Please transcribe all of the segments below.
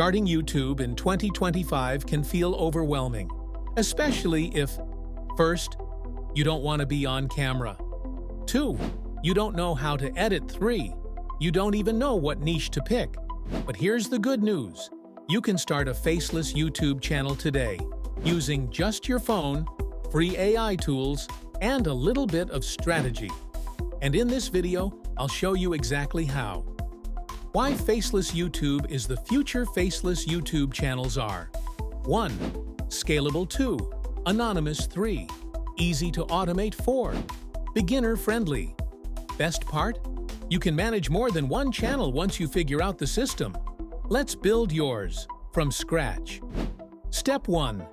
Starting YouTube in 2025 can feel overwhelming, especially if, first, you don't want to be on camera. 2. You don't know how to edit. 3. You don't even know what niche to pick. But here's the good news. You can start a faceless YouTube channel today, using just your phone, free AI tools, and a little bit of strategy. And in this video, I'll show you exactly how. Why Faceless YouTube is the future. Faceless YouTube channels are 1. Scalable. 2. Anonymous. 3. Easy to automate. 4. Beginner-friendly. Best part? You can manage more than one channel once you figure out the system. Let's build yours from scratch. Step 1.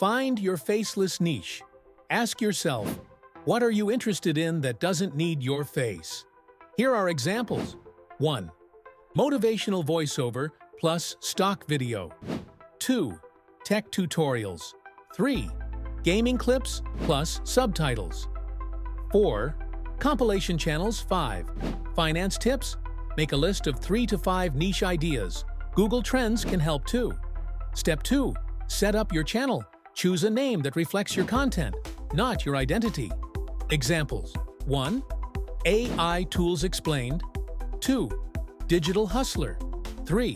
Find your faceless niche. Ask yourself, what are you interested in that doesn't need your face? Here are examples. 1. Motivational voiceover plus stock video. 2. Tech tutorials. 3. Gaming clips plus subtitles. 4. Compilation channels. 5. Finance tips. Make a list of 3 to 5 niche ideas. Google Trends can help too. Step 2. Set up your channel. Choose a name that reflects your content, not your identity. Examples. 1. AI Tools Explained. 2. Digital Hustler. 3.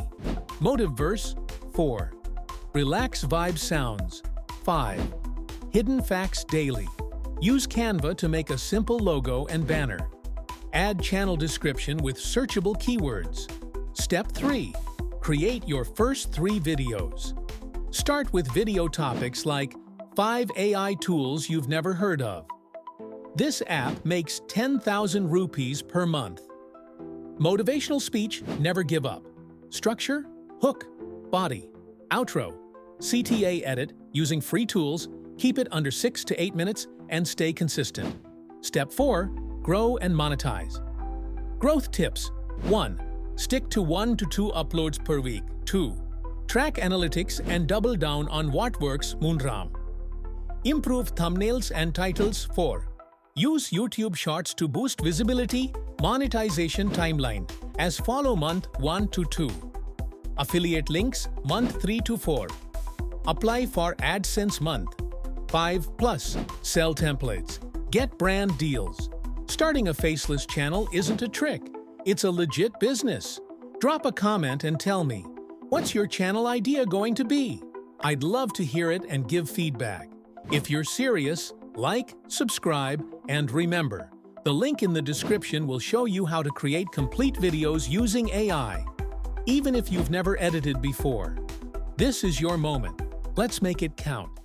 Motiveverse. 4. Relax Vibe Sounds. 5. Hidden Facts Daily. Use Canva to make a simple logo and banner. Add channel description with searchable keywords. Step 3. Create your first 3 videos. Start with video topics like 5 AI tools you've never heard of. This app makes 10,000 rupees per month. Motivational speech, never give up. Structure, hook, body, outro, CTA edit using free tools, keep it under 6 to 8 minutes and stay consistent. Step 4. Grow and monetize. Growth tips. 1. Stick to 1 to 2 uploads per week. 2. Track analytics and double down on what works. Moonram. Improve thumbnails and titles. 4. Use YouTube Shorts to boost visibility. Monetization timeline as follow month 1 to 2. Affiliate links month 3 to 4. Apply for AdSense month 5 plus. Sell templates. Get brand deals. Starting a faceless channel isn't a trick. It's a legit business. Drop a comment and tell me, what's your channel idea going to be? I'd love to hear it and give feedback. If you're serious, like, subscribe, and remember, the link in the description will show you how to create complete videos using AI, even if you've never edited before. This is your moment. Let's make it count.